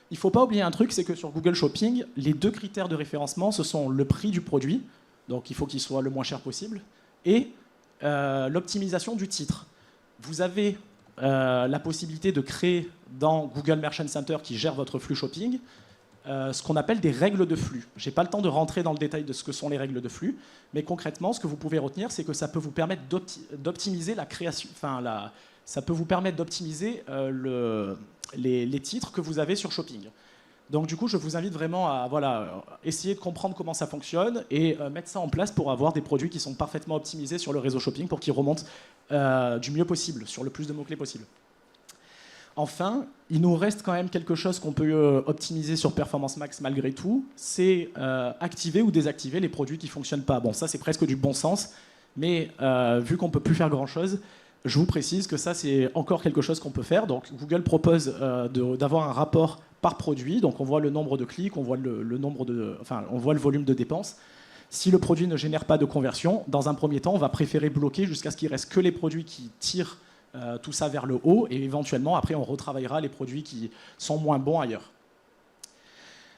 Il ne faut pas oublier un truc, c'est que sur Google Shopping, les deux critères de référencement, ce sont le prix du produit, donc il faut qu'il soit le moins cher possible, et l'optimisation du titre. Vous avez la possibilité de créer dans Google Merchant Center qui gère votre flux shopping ce qu'on appelle des règles de flux. Je n'ai pas le temps de rentrer dans le détail de ce que sont les règles de flux, mais concrètement, ce que vous pouvez retenir, c'est que ça peut vous permettre d'optimiser la création, ça peut vous permettre d'optimiser les titres que vous avez sur Shopping. Donc du coup, je vous invite vraiment à essayer de comprendre comment ça fonctionne et mettre ça en place pour avoir des produits qui sont parfaitement optimisés sur le réseau Shopping pour qu'ils remontent du mieux possible, sur le plus de mots-clés possible. Enfin, il nous reste quand même quelque chose qu'on peut optimiser sur Performance Max malgré tout, c'est activer ou désactiver les produits qui ne fonctionnent pas. Bon, ça c'est presque du bon sens, mais vu qu'on ne peut plus faire grand-chose, je vous précise que ça c'est encore quelque chose qu'on peut faire. Donc Google propose d'avoir un rapport par produit, donc on voit le nombre de clics, on voit on voit le volume de dépenses. Si le produit ne génère pas de conversion, dans un premier temps, on va préférer bloquer jusqu'à ce qu'il reste que les produits qui tirent tout ça vers le haut, et éventuellement après on retravaillera les produits qui sont moins bons ailleurs.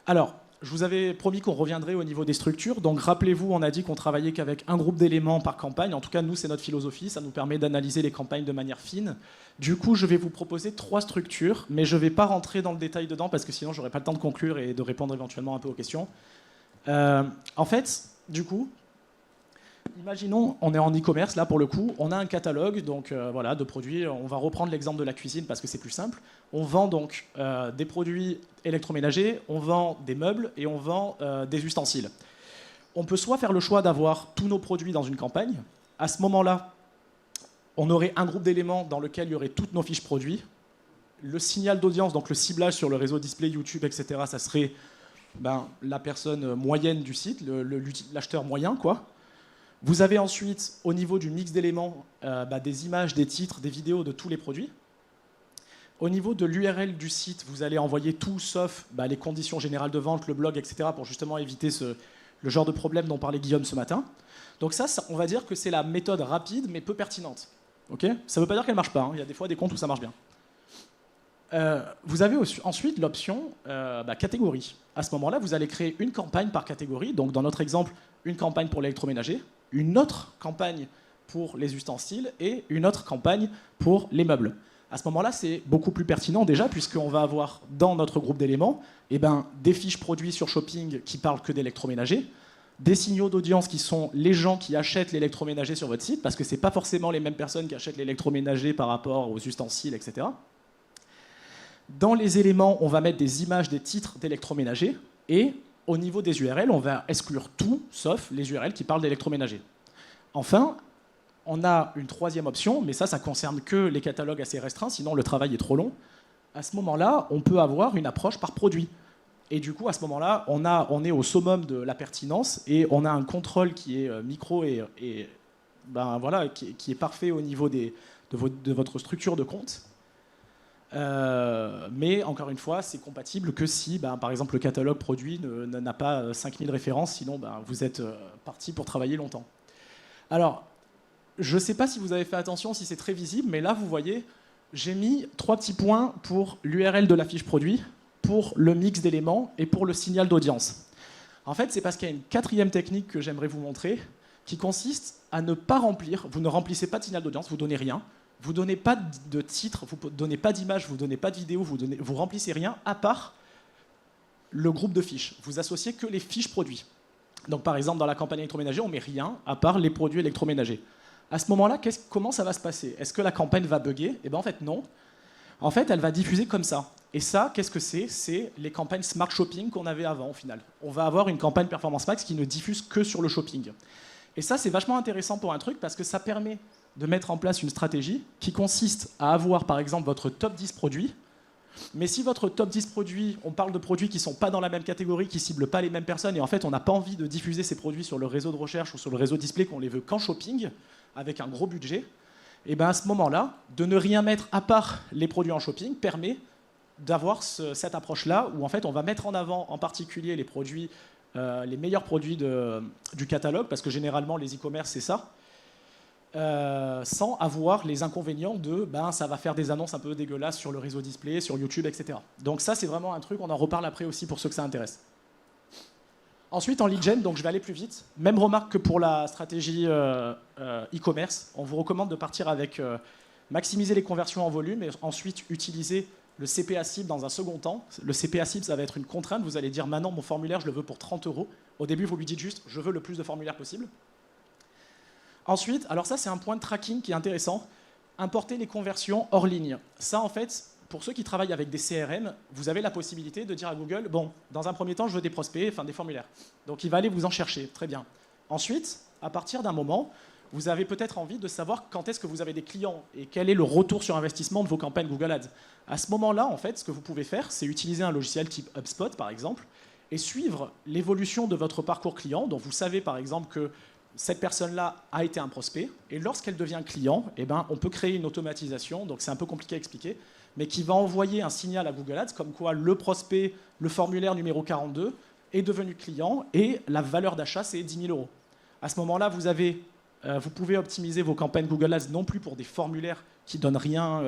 Alors, je vous avais promis qu'on reviendrait au niveau des structures, donc rappelez-vous, on a dit qu'on travaillait qu'avec un groupe d'éléments par campagne. En tout cas, nous, c'est notre philosophie, ça nous permet d'analyser les campagnes de manière fine. Du coup, je vais vous proposer 3 structures, mais je ne vais pas rentrer dans le détail dedans parce que sinon, j'aurais pas le temps de conclure et de répondre éventuellement un peu aux questions. En fait, du coup, imaginons, on est en e-commerce, là pour le coup, on a un catalogue donc, de produits. On va reprendre l'exemple de la cuisine parce que c'est plus simple. On vend donc des produits électroménagers, on vend des meubles et on vend des ustensiles. On peut soit faire le choix d'avoir tous nos produits dans une campagne. À ce moment-là, on aurait un groupe d'éléments dans lequel il y aurait toutes nos fiches produits. Le signal d'audience, donc le ciblage sur le réseau display, YouTube, etc., ça serait la personne moyenne du site, l'acheteur moyen, quoi. Vous avez ensuite, au niveau du mix d'éléments, des images, des titres, des vidéos de tous les produits. Au niveau de l'URL du site, vous allez envoyer tout sauf les conditions générales de vente, le blog, etc. pour justement éviter le genre de problème dont parlait Guillaume ce matin. Donc ça, on va dire que c'est la méthode rapide mais peu pertinente. Okay, ça ne veut pas dire qu'elle ne marche pas, hein. Il y a des fois des comptes où ça marche bien. Vous avez ensuite l'option catégorie. À ce moment-là, vous allez créer une campagne par catégorie. Donc dans notre exemple, une campagne pour l'électroménager, une autre campagne pour les ustensiles et une autre campagne pour les meubles. À ce moment-là, c'est beaucoup plus pertinent déjà, puisqu'on va avoir dans notre groupe d'éléments des fiches produits sur Shopping qui parlent que d'électroménager, des signaux d'audience qui sont les gens qui achètent l'électroménager sur votre site, parce que ce n'est pas forcément les mêmes personnes qui achètent l'électroménager par rapport aux ustensiles, etc. Dans les éléments, on va mettre des images des titres d'électroménager, et au niveau des URL, on va exclure tout, sauf les URL qui parlent d'électroménager. Enfin, on a une troisième option, mais ça concerne que les catalogues assez restreints, sinon le travail est trop long. à ce moment-là, on peut avoir une approche par produit. Et du coup, à ce moment-là, on est au summum de la pertinence et on a un contrôle qui est micro et ben, voilà, qui est parfait au niveau de votre structure de compte. Mais encore une fois, c'est compatible que si, ben, par exemple, le catalogue produit n'a pas 5000 références, sinon ben, vous êtes parti pour travailler longtemps. Alors, je ne sais pas si vous avez fait attention, si c'est très visible, mais là, vous voyez, j'ai mis 3 petits points pour l'URL de la fiche produit, pour le mix d'éléments et pour le signal d'audience. En fait, c'est parce qu'il y a une 4e technique que j'aimerais vous montrer, qui consiste à ne pas remplir, vous ne remplissez pas de signal d'audience, vous ne donnez rien, vous ne donnez pas de titre, vous ne donnez pas d'image, vous ne donnez pas de vidéo, vous remplissez rien, à part le groupe de fiches. Vous associez que les fiches produits. Donc par exemple, dans la campagne électroménager, on ne met rien, à part les produits électroménagers. À ce moment-là, comment ça va se passer? Est-ce que la campagne va bugger? Eh bien en fait, non. En fait, elle va diffuser comme ça. Et ça, qu'est-ce que c'est? C'est les campagnes Smart Shopping qu'on avait avant, au final. On va avoir une campagne Performance Max qui ne diffuse que sur le shopping. Et ça, c'est vachement intéressant pour un truc parce que ça permet de mettre en place une stratégie qui consiste à avoir, par exemple, votre top 10 produits. Mais si votre top 10 produits, on parle de produits qui ne sont pas dans la même catégorie, qui ne ciblent pas les mêmes personnes, et en fait, on n'a pas envie de diffuser ces produits sur le réseau de recherche ou sur le réseau display, qu'on les veut qu'en shopping, avec un gros budget, et bien à ce moment-là, de ne rien mettre à part les produits en shopping permet d'avoir cette approche-là où en fait on va mettre en avant en particulier les produits, les meilleurs produits du catalogue, parce que généralement les e-commerce c'est ça, sans avoir les inconvénients de ça va faire des annonces un peu dégueulasses sur le réseau display, sur YouTube, etc. Donc ça c'est vraiment un truc, on en reparle après aussi pour ceux que ça intéresse. Ensuite, en lead gen, donc je vais aller plus vite. Même remarque que pour la stratégie e-commerce. On vous recommande de partir avec maximiser les conversions en volume et ensuite utiliser le CPA cible dans un second temps. Le CPA cible, ça va être une contrainte. Vous allez dire maintenant, mon formulaire, je le veux pour 30 €. Au début, vous lui dites juste, je veux le plus de formulaires possible. Ensuite, alors ça, c'est un point de tracking qui est intéressant. Importer les conversions hors ligne. Ça, en fait, pour ceux qui travaillent avec des CRM, vous avez la possibilité de dire à Google, bon, dans un premier temps, je veux des prospects, enfin des formulaires. Donc il va aller vous en chercher, très bien. Ensuite, à partir d'un moment, vous avez peut-être envie de savoir quand est-ce que vous avez des clients et quel est le retour sur investissement de vos campagnes Google Ads. À ce moment-là, en fait, ce que vous pouvez faire, c'est utiliser un logiciel type HubSpot, par exemple, et suivre l'évolution de votre parcours client. Donc vous savez, par exemple, que cette personne-là a été un prospect, et lorsqu'elle devient client, eh ben, on peut créer une automatisation, donc c'est un peu compliqué à expliquer, mais qui va envoyer un signal à Google Ads comme quoi le prospect, le formulaire numéro 42, est devenu client et la valeur d'achat, c'est 10 000 €. À ce moment-là, vous pouvez optimiser vos campagnes Google Ads non plus pour des formulaires qui donnent rien,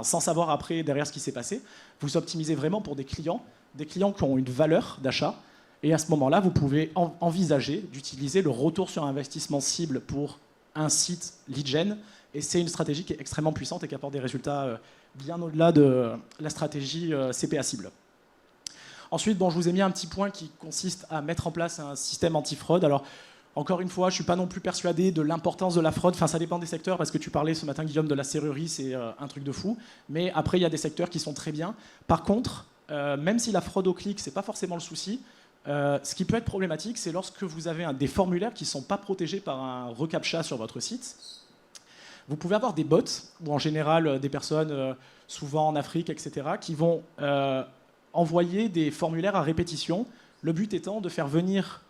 sans savoir après derrière ce qui s'est passé. Vous optimisez vraiment pour des clients qui ont une valeur d'achat. Et à ce moment-là, vous pouvez envisager d'utiliser le retour sur investissement cible pour un site lead gen. Et c'est une stratégie qui est extrêmement puissante et qui apporte des résultats bien au-delà de la stratégie CPA cible. Ensuite, je vous ai mis un petit point qui consiste à mettre en place un système anti-fraude. Alors, encore une fois, je ne suis pas non plus persuadé de l'importance de la fraude. Enfin, ça dépend des secteurs, parce que tu parlais ce matin, Guillaume, de la serrurerie, c'est un truc de fou. Mais après, il y a des secteurs qui sont très bien. Par contre, même si la fraude au clic, ce n'est pas forcément le souci, ce qui peut être problématique, c'est lorsque vous avez des formulaires qui ne sont pas protégés par un reCAPTCHA sur votre site. Vous pouvez avoir des bots, ou en général des personnes, souvent en Afrique, etc., qui vont envoyer des formulaires à répétition. Le but étant de faire venir,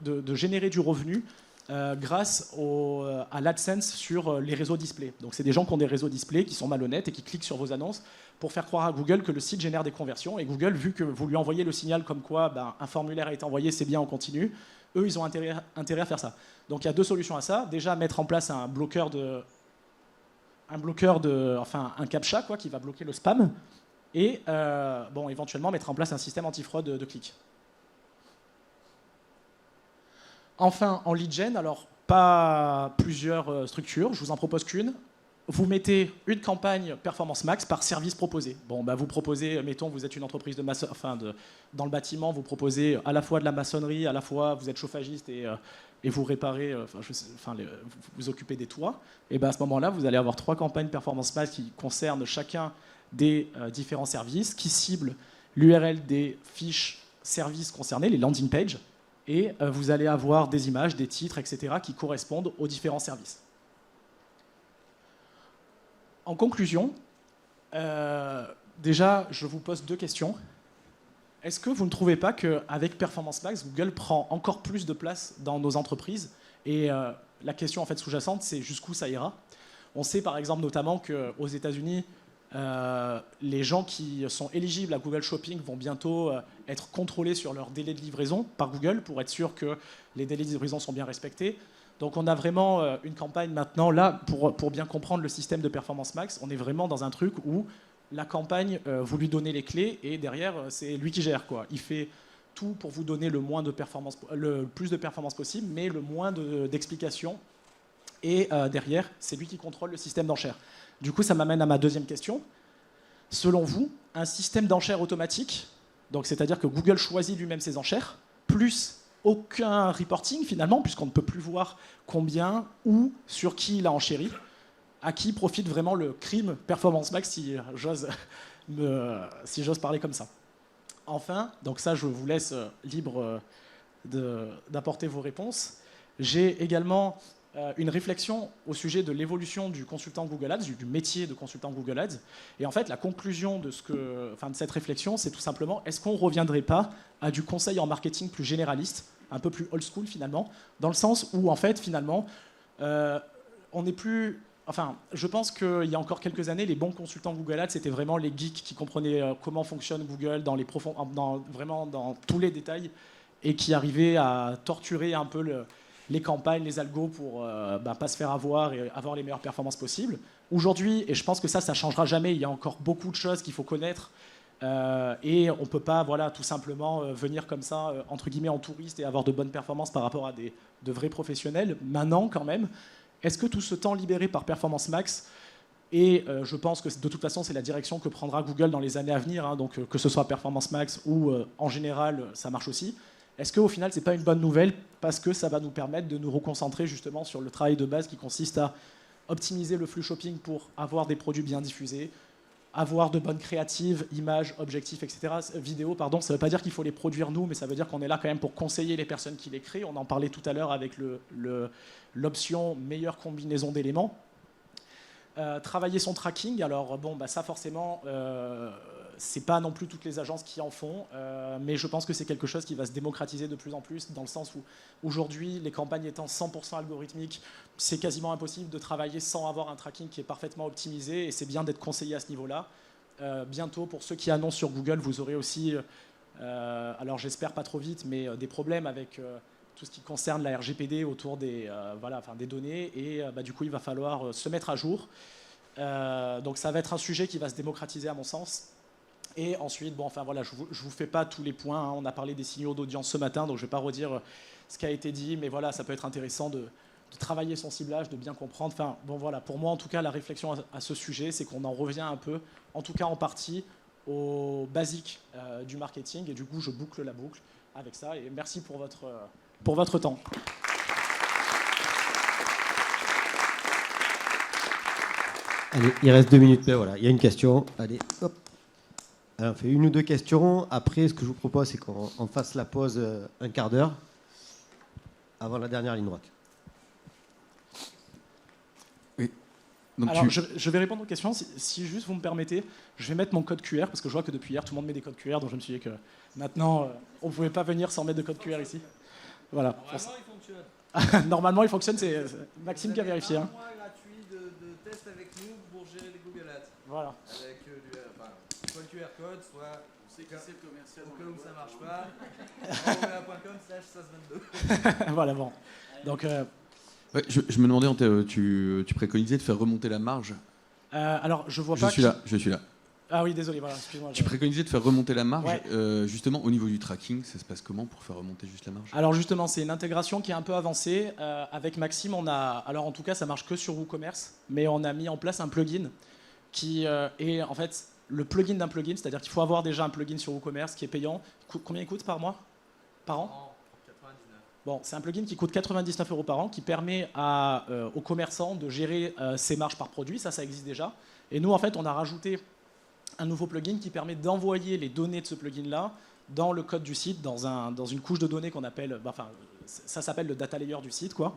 de générer du revenu grâce à l'AdSense sur les réseaux display. Donc c'est des gens qui ont des réseaux display, qui sont malhonnêtes et qui cliquent sur vos annonces pour faire croire à Google que le site génère des conversions. Et Google, vu que vous lui envoyez le signal comme quoi un formulaire a été envoyé, c'est bien, on continue, eux, ils ont intérêt à faire ça. Donc il y a deux solutions à ça. Déjà, mettre en place un CAPTCHA qui va bloquer le spam. Et éventuellement mettre en place un système anti-fraude de clics. Enfin, en lead gen, alors pas plusieurs structures, je vous en propose qu'une. Vous mettez une campagne Performance Max par service proposé. Vous proposez, mettons, vous êtes une entreprise dans le bâtiment, vous proposez à la fois de la maçonnerie, à la fois vous êtes chauffagiste et vous réparez, vous occupez des toits. Et à ce moment-là, vous allez avoir 3 campagnes Performance Max qui concernent chacun des différents services, qui ciblent l'URL des fiches services concernés, les landing pages, et vous allez avoir des images, des titres, etc., qui correspondent aux différents services. En conclusion, déjà, je vous pose 2 questions. Est-ce que vous ne trouvez pas qu'avec Performance Max, Google prend encore plus de place dans nos entreprises? Et la question en fait sous-jacente, c'est jusqu'où ça ira? On sait par exemple notamment qu'aux États-Unis, les gens qui sont éligibles à Google Shopping vont bientôt être contrôlés sur leur délai de livraison par Google pour être sûr que les délais de livraison sont bien respectés. Donc on a vraiment une campagne maintenant, là, pour bien comprendre le système de Performance Max, on est vraiment dans un truc où la campagne, vous lui donnez les clés et derrière, c'est lui qui gère, quoi. Il fait tout pour vous donner le plus de performance possible, mais le moins d'explications. Et derrière, c'est lui qui contrôle le système d'enchères. Du coup, ça m'amène à ma deuxième question. Selon vous, un système d'enchères automatique, donc c'est-à-dire que Google choisit lui-même ses enchères, plus aucun reporting finalement, puisqu'on ne peut plus voir combien ou sur qui il a enchéri, à qui profite vraiment le crime Performance Max, si j'ose parler comme ça. Enfin, donc ça je vous laisse libre d'apporter vos réponses. J'ai également une réflexion au sujet de l'évolution du consultant Google Ads, du métier de consultant Google Ads. Et en fait, la conclusion de cette réflexion, c'est tout simplement, est-ce qu'on ne reviendrait pas à du conseil en marketing plus généraliste, un peu plus old school finalement, dans le sens où en fait finalement, on n'est plus... Enfin, je pense qu'il y a encore quelques années, les bons consultants Google Ads, c'était vraiment les geeks qui comprenaient comment fonctionne Google vraiment dans tous les détails et qui arrivaient à torturer un peu les campagnes, les algos pour pas se faire avoir et avoir les meilleures performances possibles. Aujourd'hui, et je pense que ça ne changera jamais, il y a encore beaucoup de choses qu'il faut connaître et on ne peut pas tout simplement venir comme ça, entre guillemets, en touriste et avoir de bonnes performances par rapport à de vrais professionnels. Maintenant, quand même, est-ce que tout ce temps libéré par Performance Max, et je pense que de toute façon c'est la direction que prendra Google dans les années à venir, hein, donc que ce soit Performance Max ou en général ça marche aussi, est-ce qu'au final c'est pas une bonne nouvelle parce que ça va nous permettre de nous reconcentrer justement sur le travail de base qui consiste à optimiser le flux shopping pour avoir des produits bien diffusés, avoir de bonnes créatives, images, objectifs, etc. Vidéos, pardon, ça ne veut pas dire qu'il faut les produire nous, mais ça veut dire qu'on est là quand même pour conseiller les personnes qui les créent. On en parlait tout à l'heure avec l'option meilleure combinaison d'éléments. Travailler son tracking, alors bon, ça forcément, c'est pas non plus toutes les agences qui en font, mais je pense que c'est quelque chose qui va se démocratiser de plus en plus, dans le sens où aujourd'hui, les campagnes étant 100% algorithmiques, c'est quasiment impossible de travailler sans avoir un tracking qui est parfaitement optimisé, et c'est bien d'être conseillé à ce niveau-là. Bientôt, pour ceux qui annoncent sur Google, vous aurez aussi, alors j'espère pas trop vite, mais des problèmes avec tout ce qui concerne la RGPD autour des données, et du coup, il va falloir se mettre à jour. Donc ça va être un sujet qui va se démocratiser à mon sens. Et ensuite, je vous fais pas tous les points, hein. On a parlé des signaux d'audience ce matin, donc je vais pas redire ce qui a été dit, mais voilà, ça peut être intéressant de travailler son ciblage, de bien comprendre. Enfin, bon voilà, pour moi en tout cas, la réflexion à ce sujet, c'est qu'on en revient un peu, en tout cas en partie, aux basiques du marketing, et du coup, je boucle la boucle avec ça. Et merci pour votre temps. Allez, il reste 2 minutes, mais voilà, il y a une question. Allez, hop. Alors, on fait 1 ou 2 questions. Après, ce que je vous propose, c'est qu'on fasse la pause un quart d'heure avant la dernière ligne droite. Oui. Donc alors, je vais répondre aux questions. Si juste vous me permettez, je vais mettre mon code QR, parce que je vois que depuis hier, tout le monde met des codes QR, donc je me suis dit que maintenant, on ne pouvait pas venir sans mettre de code QR ici. Voilà. Normalement, il fonctionne. Normalement, il fonctionne. C'est Maxime qui a vérifié. Un mois gratuit de test avec nous pour gérer les Google Ads. Voilà. Avec soit le QR code, soit c'est le commercial. Au cas où ça ne marche pas, www.com/sas22. Voilà, bon. Donc, ouais, je me demandais, tu préconisais de faire remonter la marge. Alors, je vois pas. Je suis là. Ah oui, désolé, voilà, excuse-moi. Tu préconisais de faire remonter la marge. Ouais. Justement, au niveau du tracking, ça se passe comment pour faire remonter juste la marge? Alors justement, c'est une intégration qui est un peu avancée. Avec Maxime, alors en tout cas, ça marche que sur WooCommerce, mais on a mis en place un plugin qui est en fait le plugin d'un plugin, c'est-à-dire qu'il faut avoir déjà un plugin sur WooCommerce qui est payant. Combien il coûte par mois? Par an? 99. Bon, c'est un plugin qui coûte 99 € par an, qui permet aux commerçants de gérer ses marges par produit. Ça existe déjà. Et nous, en fait, on a rajouté un nouveau plugin qui permet d'envoyer les données de ce plugin-là dans le code du site, dans une couche de données qu'on appelle, ça s'appelle le data layer du site, quoi.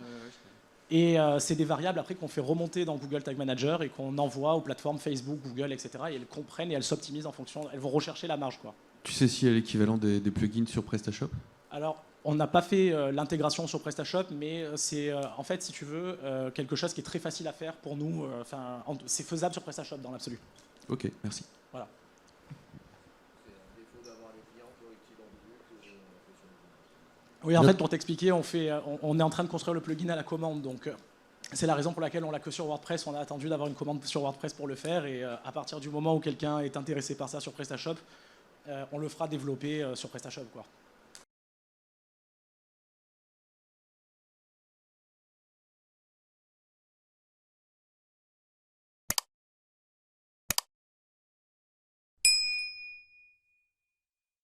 Et c'est des variables après qu'on fait remonter dans Google Tag Manager et qu'on envoie aux plateformes Facebook, Google, etc. Et elles comprennent et elles s'optimisent en fonction. Elles vont rechercher la marge, quoi. Tu sais s'il y a l'équivalent des plugins sur PrestaShop? Alors, on n'a pas fait l'intégration sur PrestaShop, mais c'est en fait, si tu veux, quelque chose qui est très facile à faire pour nous. C'est faisable sur PrestaShop dans l'absolu. Ok, merci. Voilà. Oui, en fait, pour t'expliquer, on est en train de construire le plugin à la commande. Donc, c'est la raison pour laquelle on l'a que sur WordPress. On a attendu d'avoir une commande sur WordPress pour le faire. Et à partir du moment où quelqu'un est intéressé par ça sur PrestaShop, on le fera développer sur PrestaShop, quoi.